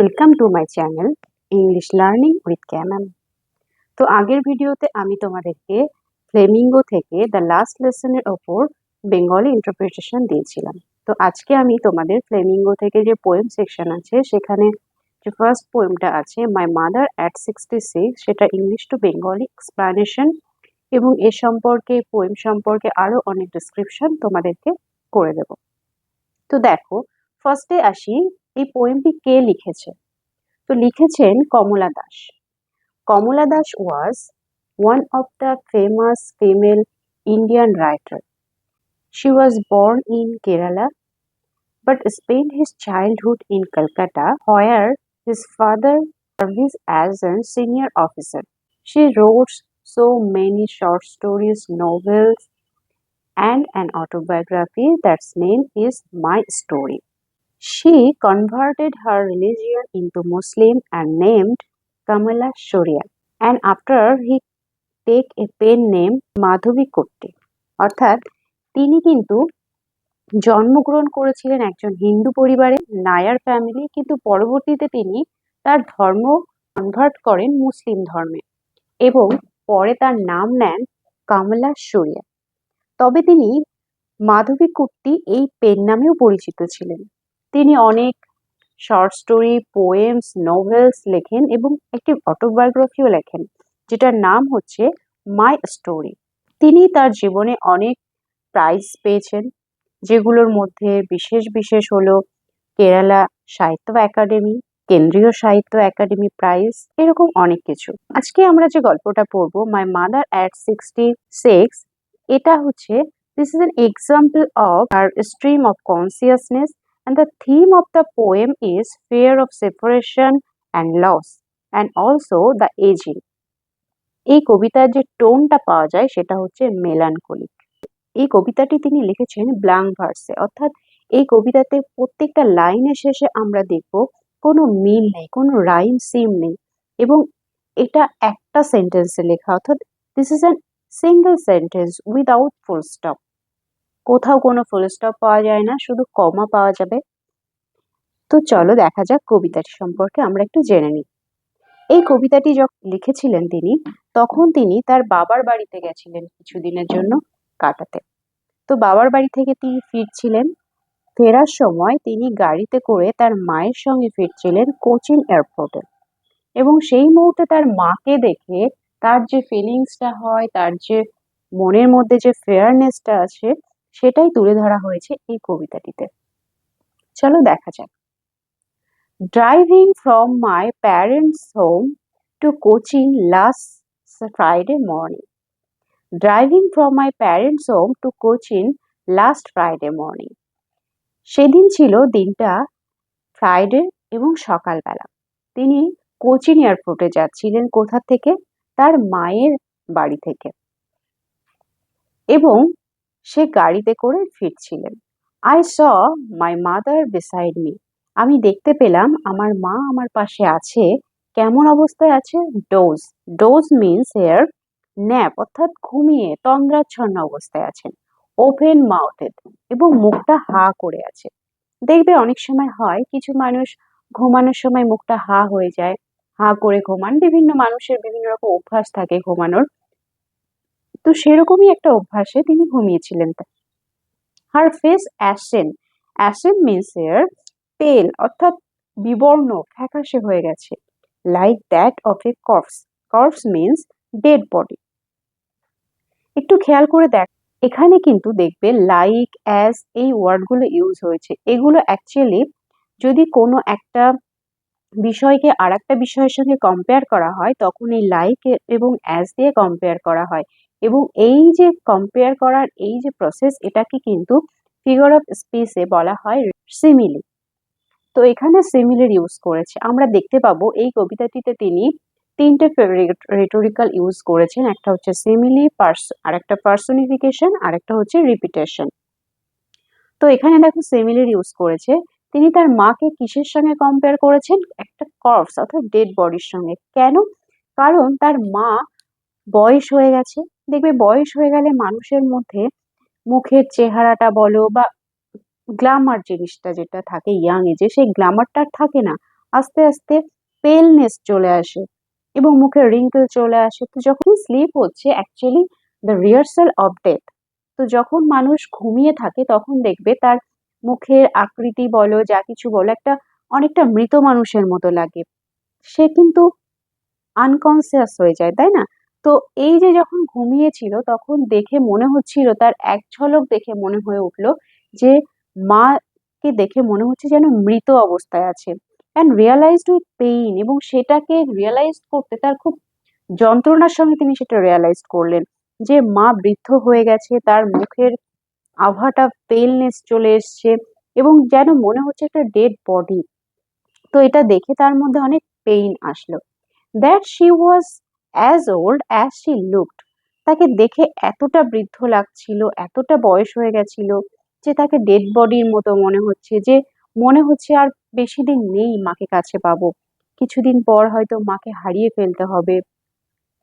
Welcome to my channel English learning with ক্যাম্যাম। তো আগের ভিডিওতে আমি তোমাদেরকে ফ্লেমিঙ্গো থেকে দ্য লাস্ট লেসনের ওপর বেঙ্গলি ইন্টারপ্রিটেশন দিয়েছিলাম। তো আজকে আমি তোমাদের ফ্লেমিঙ্গো থেকে যে পোয়েম সেকশন আছে সেখানে যে ফার্স্ট পোয়েমটা আছে মাই মাদার অ্যাট 66, সেটা ইংলিশ টু বেঙ্গলি এক্সপ্লানেশন এবং এ সম্পর্কে পোয়েম সম্পর্কে আরো অনেক ডিসক্রিপশন তোমাদেরকে করে দেব। তো দেখো, ফার্স্টে আসি, এই পোয়েমটি কে লিখেছে? তো লিখেছেন কমলা দাস। কমলা Das was one of the famous female Indian writer. She was born in Kerala but spent his childhood in Calcutta, where his father served as a senior officer. She wrote so many short stories, novels, and an autobiography that's name is My Story. She converted her religion into Muslim and named Kamala Shaurya, and after he take a pen name মাধবী কুট্টি। অর্থাৎ তিনি কিন্তু জন্মগ্রহণ করেছিলেন একজন হিন্দু পরিবারে, Nair family, কিন্তু পরবর্তীতে তিনি তার ধর্ম কনভার্ট করেন মুসলিম ধর্মে এবং পরে তার নাম নেন কমলা শরিয়া। তবে তিনি মাধবী কুট্টি এই পেন নামেও পরিচিত ছিলেন। তিনি অনেক শর্ট স্টোরি, পোয়েমস, নোভেলস লেখেন এবং একটি অটোবায়োগ্রাফিও লেখেন যেটার নাম হচ্ছে মাই স্টোরি। তিনি তার জীবনে অনেক প্রাইজ পেয়েছেন, যেগুলোর মধ্যে বিশেষ বিশেষ হলো কেরালা সাহিত্য একাডেমি, কেন্দ্রীয় সাহিত্য একাডেমি প্রাইজ, এরকম অনেক কিছু। আজকে আমরা যে গল্পটা পড়বো মাই মাদার অ্যাট 66, এটা হচ্ছে this is an example of আর stream of consciousness and the theme of the poem is fear of separation and loss and also the aging. এই কবিতার যে টোনটা পাওয়া যায় সেটা হচ্ছে মেলানকোলিক। এই কবিতাটি তিনি লিখেছেন ব্ল্যাঙ্ক ভার্সে, অর্থাৎ এই কবিতাতে প্রত্যেকটা লাইনের শেষে আমরা দেখব কোনো মিল নেই, কোনো রাইম সিম নেই এবং এটা একটা সেন্টেন্সে লেখা, অর্থাৎ this is an single sentence without full stop. কোথাও কোনো ফুল স্টপ পাওয়া যায় না, শুধু কমা পাওয়া যাবে। তো চলো দেখা যাক কবিতাটি সম্পর্কে আমরা একটু জেনে নিই। এই কবিতাটি যখন লিখেছিলেন তিনি, তখন তিনি তার বাবার বাড়িতে গেছিলেন কিছুদিনের জন্য কাটাতে। তো বাবার বাড়ি থেকে তিনি ফিরছিলেন, ফেরার সময় তিনি গাড়িতে করে তার মায়ের সঙ্গে ফিরছিলেন কোচিন এয়ারপোর্টে এবং সেই মুহূর্তে তার মাকে দেখে তার যে ফিলিংসটা হয়, তার যে মনের মধ্যে যে ফেয়ারনেসটা আছে, সেটাই তুলে ধরা হয়েছে এই কবিতাটিতে। চলো দেখা যাক। Driving from my parents' home to Cochin last Friday morning. Driving from my parents' home to Cochin last Friday morning. সেদিন ছিল দিনটা ফ্রাইডে এবং সকালবেলা। তিনি কোচিন এয়ারপোর্টে যাচ্ছিলেন কোথা থেকে? তার মায়ের বাড়ি থেকে এবং সে গাড়িতে করে ফিরছিলেন। I saw my mother beside me. আমি দেখতে পেলাম আমার মা আমার পাশে আছে। কেমন অবস্থায় আছে? Dose. Dose means hair nap, অর্থাৎ ঘুমিয়ে তন্দ্রাচ্ছন্ন অবস্থায় আছেন। ওপেন মাউথেড, এবং মুখটা হা করে আছে। দেখবে অনেক সময় হয় কিছু মানুষ ঘুমানোর সময় মুখটা হা হয়ে যায়, হা করে ঘুমান। বিভিন্ন মানুষের বিভিন্ন রকম অভ্যাস থাকে ঘুমানোর, তো সেরকমই একটা অভ্যাসে তিনি ঘুমিয়েছিলেন। Her face ashen. Ashen means hair pale, অর্থাৎ বিবর্ণ, ফ্যাকাশে হয়ে গেছে। Like that of a corpse. Corpse means dead body. একটু খেয়াল করে দেখ, এখানে কিন্তু দেখবে লাইক, অ্যাজ এই ওয়ার্ডগুলো ইউজ হয়েছে। এগুলো অ্যাকচুয়ালি যদি কোনো একটা বিষয়কে আর একটা বিষয়ের সঙ্গে কম্পেয়ার করা হয় তখন এই লাইক এবং অ্যাজ দিয়ে কম্পেয়ার করা হয় এবং এই যে কম্পেয়ার করার এই যে প্রসেস, এটাকে কিন্তু ফিগার অফ স্পিচে বলা হয় সিমিলি। তো এখানে সিমিলির ইউজ করেছে। আমরা দেখতে পাবো এই কবিতাটিতে তিনি তিনটে রেটোরিক্যাল ইউজ করেছেন, একটা হচ্ছে সিমিলি, আর একটা পার্সনিফিকেশন, আর একটা হচ্ছে রিপিটেশন। তো এখানে দেখো সিমিলির ইউজ করেছে। তিনি তার মাকে কিসের সঙ্গে কম্পেয়ার করেছেন? একটা কর্পস অর্থাৎ ডেড বডির সঙ্গে। কেন? কারণ তার মা বয়স হয়ে গেছে। দেখবে বয়স হয়ে গেলে মানুষের মধ্যে মুখের চেহারাটা বলো বা গ্ল্যামার জিনিসটা যেটা থাকে ইয়াং এজে, সেই গ্ল্যামারটা থাকে না। আস্তে আস্তে পেলনেস চলে আসে এবং মুখে রিঙ্কেল চলে আসে। তো যখন স্লিপ হচ্ছে actually the rehearsal of death. তো যখন মানুষ ঘুমিয়ে থাকে তখন দেখবে তার মুখের আকৃতি বলো যা কিছু বলো একটা অনেকটা মৃত মানুষের মতো লাগে। সে কিন্তু আনকনসিয়াস হয়ে যায়, তাই না? তো এই যে যখন ঘুমিয়েছিল তখন দেখে মনে হচ্ছিল, তার এক ঝলক দেখে মনে হয়ে উঠলো যে মাকে দেখে মনে হচ্ছে যেন মৃত অবস্থায় আছে। অ্যান্ড রিয়ালাইজড উইথ পেইন, এবং সেটাকে রিয়ালাইজ করতে তার খুব যন্ত্রণার সঙ্গে তিনি সেটা রিয়ালাইজ করলেন যে মা বৃদ্ধ হয়ে গেছে, তার মুখের আভাটা পেলনেস চলে এসছে এবং যেন মনে হচ্ছে একটা ডেড বডি। তো এটা দেখে তার মধ্যে অনেক পেইন আসলো। That she was as old as she looked. তাকে দেখে এতটা বৃদ্ধ লাগছিল, এতটা বয়স হয়ে গেছিল যে তাকে ডেড বডির মতো মনে হচ্ছে, যে মনে হচ্ছে আর বেশি দিন নেই মাকে কাছে পাবো, কিছুদিন পর হয়তো মাকে হারিয়ে ফেলতে হবে।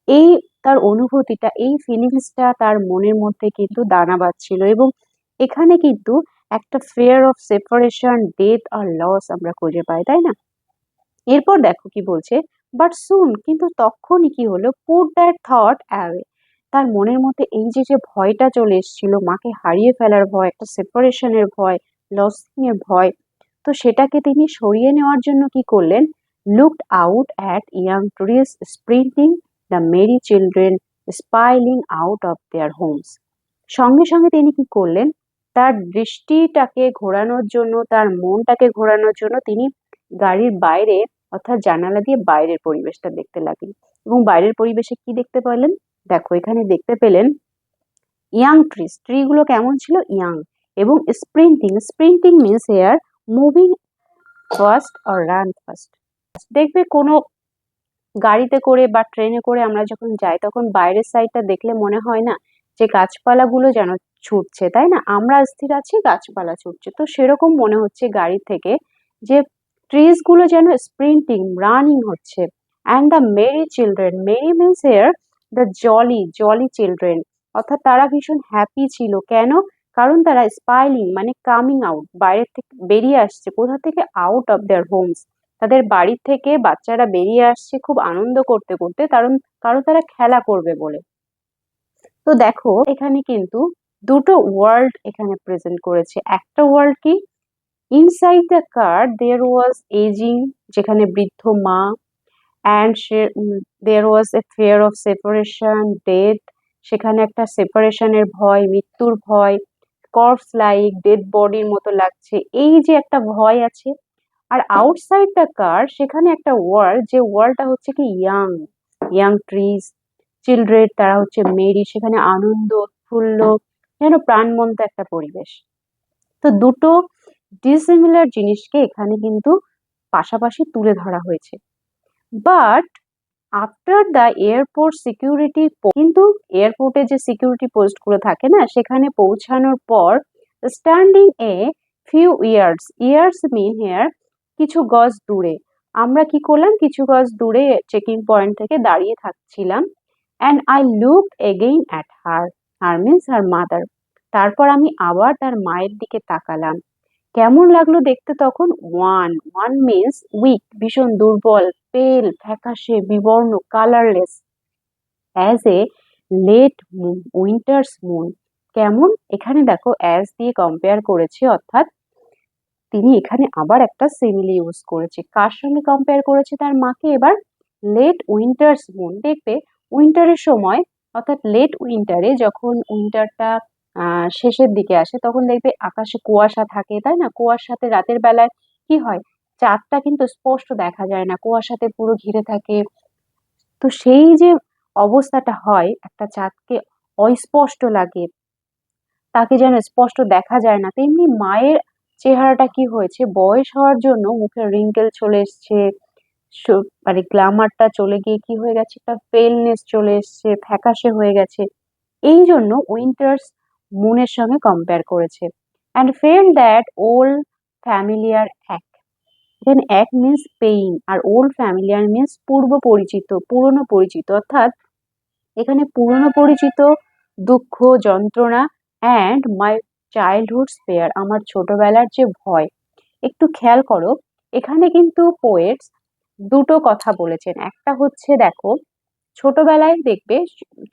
এই তার অনুভূতিটা, এই ফিলিংসটা তার মনের মধ্যে কিন্তু দানা বাঁধছিল এবং এখানে কিন্তু একটা ফিয়ার অফ সেপারেশন, ডেথ আর লস আমরা খুঁজে পাই, তাই না? এরপর দেখো কি বলছে, বাট সুন, কিন্তু তখনই কি হলো, পুট দ্যাট থট অ্যাওয়ে। তার মনের মধ্যে এই যে যে ভয়টা চলে এসেছিল, মাকে হারিয়ে ফেলার ভয়, একটা সেপারেশনের ভয়, লসিং এর ভয়, তো সেটাকে তিনি সরিয়ে নেওয়ার জন্য কি করলেন, looked out at young trees sprinting, the merry children spilling out of their homes. সঙ্গে সঙ্গে তিনি কি করলেন, তার দৃষ্টিটাকে ঘোরানোর জন্য, তার মনটাকে ঘোরানোর জন্য তিনি গাড়ির বাইরে অর্থাৎ জানালা দিয়ে বাইরের পরিবেশটা দেখতে লাগলেন। এবং বাইরের পরিবেশে কি দেখতে পেলেন, দেখো এখানে দেখতে পেলেন ইয়াং ট্রিজ, ট্রি গুলো কেমন ছিল, ইয়াং, এবং sprinting, sprinting means hair moving fast or run fast. দেখবে কোনো গাড়িতে করে বা ট্রেনে করে আমরা যখন যাই তখন বাইরের সাইডটা দেখলে মনে হয় না যে গাছপালাগুলো যেন ছুটছে, তাই না? আমরা স্থির আছি, গাছপালা ছুটছে, তো সেরকম মনে হচ্ছে গাড়ি থেকে যে ট্রিজ গুলো যেন স্প্রিন্টিং, রানিং হচ্ছে। And the merry children, merry means here the jolly, jolly children, অর্থাৎ তারা ভীষণ হ্যাপি ছিল। কেন? কারণ তারা স্পাইলিং মানে কামিং আউট, বাইরে থেকে বেরিয়ে আসছে, কোথা থেকে, আউট অফ দেয়ার হোমস, তাদের বাড়ি থেকে বাচ্চারা বেরিয়ে আসছে খুব আনন্দ করতে করতে, কারণ কারণ তারা খেলা করবে বলে। তো দেখো এখানে কিন্তু দুটো ওয়ার্ল্ড এখানে প্রেজেন্ট করেছে। একটা ওয়ার্ল্ড কি, inside the car there was ageing, যেখানে বৃদ্ধ মা, and there was a fear of separation, death, সেখানে একটা সেপারেশনের ভয়, মৃত্যুর ভয়, কর্পস লাইক, ডেড বডির মতো লাগছে, এই যে একটা ভয় আছে। আর আউটসাইড দ্য কার সেখানে একটা ওয়ার্ল্ড, যে ওয়ার্ল্ডটা হচ্ছে কি ইয়াং, ইয়াং ট্রিজ, চিলড্রেন, তারা হচ্ছে মেরি, সেখানে আনন্দ উৎফুল্ল, যেন প্রাণবন্ত একটা পরিবেশ। তো দুটো ডিসিমিলার জিনিসকে এখানে কিন্তু পাশাপাশি তুলে ধরা হয়েছে। But after the airport security, কিন্তু এয়ারপোর্টে যে সিকিউরিটি পোস্ট গুলো থাকে না, সেখানে পৌঁছানোর পর standing a few years, years mean here কিছু গজ দূরে, আমরা কি করলাম, কিছু গজ দূরে চেকিং পয়েন্ট থেকে দাঁড়িয়ে থাকছিলাম। And I looked again at her, her means her mother, তারপর আমি আবার তার মায়ের দিকে তাকালাম। কেমন লাগলো দেখতে তখন, ওয়ান, ওয়ান মিনস উইক, ভীষণ দুর্বল, পেল, ফ্যাকাশে, বিবর্ণ, colourless, as a late winter's moon. কেমন, এখানে দেখো অ্যাজ দিয়ে কম্পেয়ার করেছে, অর্থাৎ তিনি এখানে আবার একটা সিমিলি ইউজ করেছে। কার সঙ্গে কম্পেয়ার করেছে, তার মাকে। এবার লেট উইন্টার্স মুন, দেখবে উইন্টারের সময়, অর্থাৎ লেট উইন্টারে, যখন উইন্টারটা শেষের দিকে আসে তখন দেখবে আকাশে কুয়াশা থাকে, তাই না? কুয়াশাতে রাতের বেলায় কি হয়, চাঁদটা কিন্তু স্পষ্ট দেখা যায় না, কুয়াশাতে পুরো ঘিরে থাকে। তো সেই যে অবস্থাটা হয়, একটা চাঁদকে অস্পষ্ট লাগে, তাকে যেন স্পষ্ট দেখা যায় না, তেমনি মায়ের চেহারাটা কি হয়েছে, বয়স হওয়ার জন্য মুখে রিঙ্কেল চলে এসছে, মানে গ্ল্যামারটা চলে গিয়ে কি হয়ে গেছে, একটা পেলনেস চলে এসছে, ফ্যাকাশে হয়ে গেছে। এই জন্য উইন্টার্স মুনের সঙ্গে কম্পেয়ার করেছে। And fail that old familiar এক, এখানে এক মিনস পেইন আর ওল্ড ফ্যামিলিয়ার মিনস পূর্ব পরিচিত, পুরনো পরিচিত, অর্থাৎ এখানে পুরনো পরিচিত দুঃখ, যন্ত্রণা, অ্যান্ড মাই চাইল্ডহুড স্পেয়ার, আমার ছোটবেলার যে ভয়। একটু খেয়াল করো, এখানে কিন্তু পোয়েটস দুটো কথা বলেছেন। একটা হচ্ছে দেখো, ছোটবেলায় দেখবে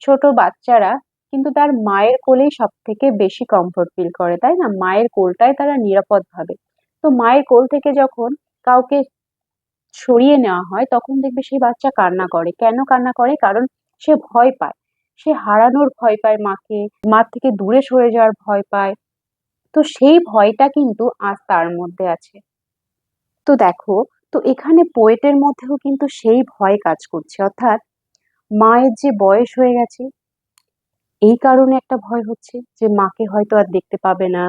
ছোট বাচ্চারা কিন্তু তার মায়ের কোলেই সব থেকে বেশি কমফোর্ট ফিল করে, তাই না? মায়ের কোলটাই তারা নিরাপদ ভাবে। তো মায়ের কোল থেকে যখন কাউকে সরিয়ে নেওয়া হয় তখন দেখবে সেই বাচ্চা কান্না করে। কেন কান্না করে? কারণ সে ভয় পায়, সে হারানোর ভয় পায় মাকে, মা থেকে দূরে সরে যাওয়ার ভয় পায়। তো সেই ভয়টা কিন্তু আজ তার মধ্যে আছে। তো দেখো, তো এখানে পোয়েটের মধ্যেও কিন্তু সেই ভয় কাজ করছে, অর্থাৎ মায়ের যে বয়স হয়ে গেছে এই কারণে একটা ভয় হচ্ছে যে মাকে হয়তো আর দেখতে পাবে না,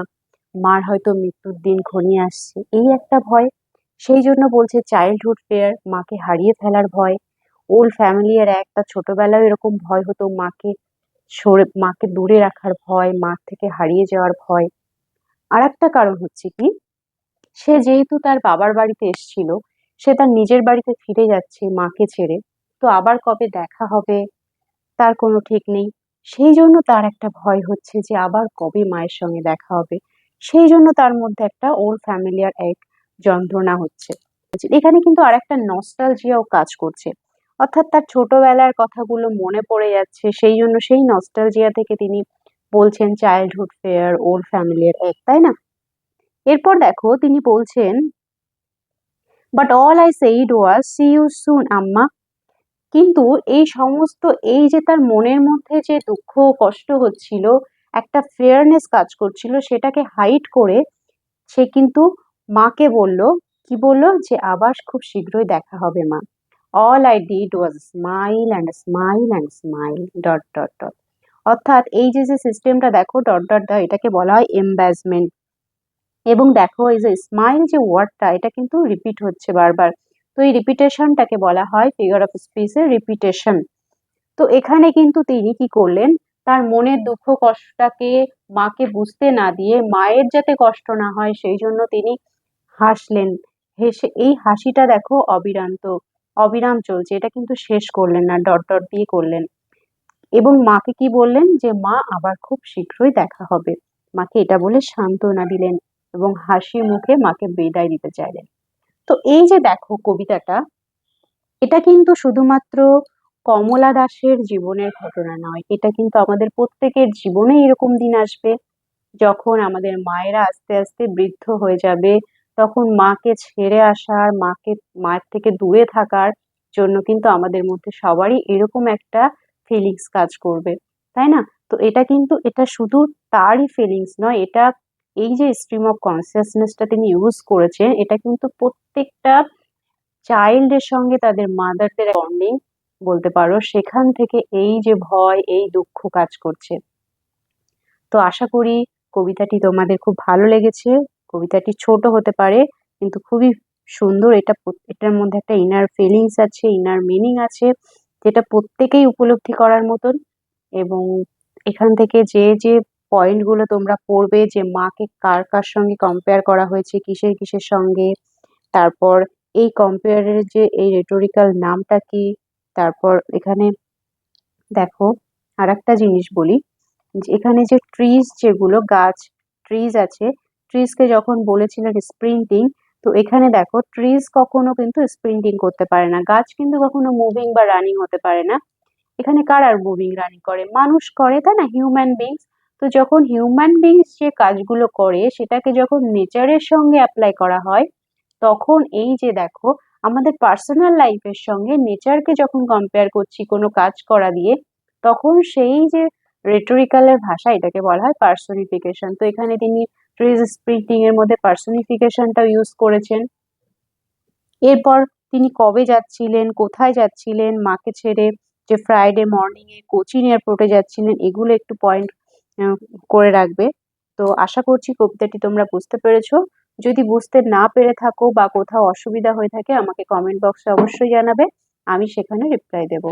মার হয়তো মৃত্যুর দিন ঘনিয়ে আসছে, এই একটা ভয়। সেই জন্য বলছে চাইল্ডহুড ফেয়ার, মাকে হারিয়ে ফেলার ভয়। ওল্ড ফ্যামিলিয়ার একটা, ছোটবেলায় এরকম ভয় হতো, মাকে দূরে রাখার ভয়, মা থেকে হারিয়ে যাওয়ার ভয়। আর একটা কারণ হচ্ছে কি, সে যেহেতু তার বাবার বাড়িতে এসেছিল, সে তার নিজের বাড়িতে ফিরে যাচ্ছে মাকে ছেড়ে। তো আবার কবে দেখা হবে তার কোনো ঠিক নেই। সেই জন্য তার একটা ভয় হচ্ছে যে আবার কবে মায়ের সঙ্গে দেখা হবে। সেই জন্য তার মধ্যে একটা ওল্ড ফ্যামিলিয়ার এক যন্ত্রণা হচ্ছে। এখানে কিন্তু আরেকটা নস্টালজিয়াও কাজ করছে, অর্থাৎ তার ছোটবেলার কথাগুলো মনে পড়ে যাচ্ছে, সেই জন্য সেই নস্টালজিয়া থেকে তিনি বলছেন চাইল্ডহুড ফেয়ার, ওল্ড ফ্যামিলিয়ার এক, তাই না? এরপর দেখো তিনি বলছেন, but all I said was see you soon আম্মা। কিন্তু এই সমস্ত, এই যে তার মনের মধ্যে যে দুঃখ কষ্ট হচ্ছিল, একটা ফেয়ারনেস কাজ করছিল, সেটাকে হাইড করে সে কিন্তু মাকে বলল, কি বললো, যে আবার খুব শীঘ্রই দেখা হবে মা। All I did was smile and smile and smile dot dot dot. অর্থাৎ এই যে যে সিস্টেমটা দেখো ডট ডট ডট, এটাকে বলা হয় এমব্যাজমেন্ট। এবং দেখো এই যে স্মাইল যে ওয়ার্ডটা, এটা কিন্তু রিপিট হচ্ছে বারবার। তো এই রিপিটেশনটাকে বলা হয় ফিগার অফ স্পিচের রিপিটেশন। তো এখানে কিন্তু তিনি কি করলেন, তার মনের দুঃখ কষ্টটাকে মাকে বুঝতে না দিয়ে, মায়ের যাতে কষ্ট না হয় সেই জন্য তিনি হাসলেন। হেসে, এই হাসিটা দেখো অবিরাম চলছে, এটা কিন্তু শেষ করলেন না, ডট ডট দিয়ে করলেন। এবং মাকে কি বললেন, যে মা আবার খুব শীঘ্রই দেখা হবে। মাকে এটা বলে সান্ত্বনা দিলেন এবং হাসি মুখে মাকে বিদায় দিতে চাইলেন। তো এই যে দেখো কবিতাটা, এটা কিন্তু শুধুমাত্র কমলা দাসের জীবনের ঘটনা নয়, এটা কিন্তু আমাদের প্রত্যেকের জীবনে এরকম দিন আসবে যখন আমাদের মায়েরা আস্তে আস্তে বৃদ্ধ হয়ে যাবে। তখন মাকে ছেড়ে আসার, মায়ের থেকে দূরে থাকার জন্য কিন্তু আমাদের মধ্যে সবারই এরকম একটা ফিলিংস কাজ করবে, তাই না? তো এটা কিন্তু, এটা শুধু তারই ফিলিংস নয়, এটা এই যে স্ট্রিম অফ কনসিয়াসনেসটা তিনি ইউজ করেছেন, এটা কিন্তু প্রত্যেকটা চাইল্ডের সঙ্গে তাদের মাদারদের বন্ডিং বলতে পারো, সেখান থেকে এই যে ভয়, এই দুঃখ কাজ করছে। তো আশা করি কবিতাটি তোমাদের খুব ভালো লেগেছে। কবিতাটি ছোট হতে পারে কিন্তু খুবই সুন্দর। এটার মধ্যে একটা ইনার ফিলিংস আছে, ইনার মিনিং আছে, যেটা প্রত্যেকেই উপলব্ধি করার মতন। এবং এখান থেকে যে যে পয়েন্ট গুলো তোমরা পড়বে, যে মাকে কার কার সঙ্গে কম্পেয়ার করা হয়েছে, কিসের কিসের সঙ্গে, তারপর এই কম্পেয়ারের যে এই রেটোরিক্যাল নামটা কি, তারপর এখানে দেখো আরেকটা জিনিস বলি, যে এখানে যে ট্রিজ, যেগুলো গাছ, ট্রিজ আছে, ট্রিজকে যখন বলেছিলেন স্প্রিন্টিং, তো এখানে দেখো ট্রিজ কখনো কিন্তু স্প্রিন্টিং করতে পারে না, গাছ কিন্তু কখনো মুভিং বা রানিং হতে পারে না। এখানে কার আর মুভিং রানিং করে? মানুষ করে, তাই না? Human beings. তো যখন হিউম্যান বিংস যে কাজগুলো করে সেটাকে যখন নেচারের সঙ্গে অ্যাপ্লাই করা হয়, তখন এই যে দেখো আমাদের পার্সোনাল লাইফের সঙ্গে নেচারকে যখন কম্পেয়ার করছি কোনো কাজ করা দিয়ে, তখন সেই যে রেটোরিক্যালের ভাষা, এটাকে বলা হয় পার্সোনিফিকেশন। তো এখানে তিনি ট্রিজ স্প্রিন্টিং এর মধ্যে পার্সোনিফিকেশনটা ইউজ করেছেন। এরপর তিনি কবে যাচ্ছিলেন, কোথায় যাচ্ছিলেন মাকে ছেড়ে, যে ফ্রাইডে মর্নিং এ কোচিন এয়ারপোর্টে যাচ্ছিলেন, এগুলো একটু পয়েন্ট করে রাখবে। তো আশা করছি কবিতাটি তোমরা বুঝতে পেরেছো। যদি বুঝতে না পেরে থাকো বা কোথাও অসুবিধা হয়ে থাকে, আমাকে কমেন্ট বক্সে অবশ্যই জানাবে, আমি সেখানে রিপ্লাই দেবো।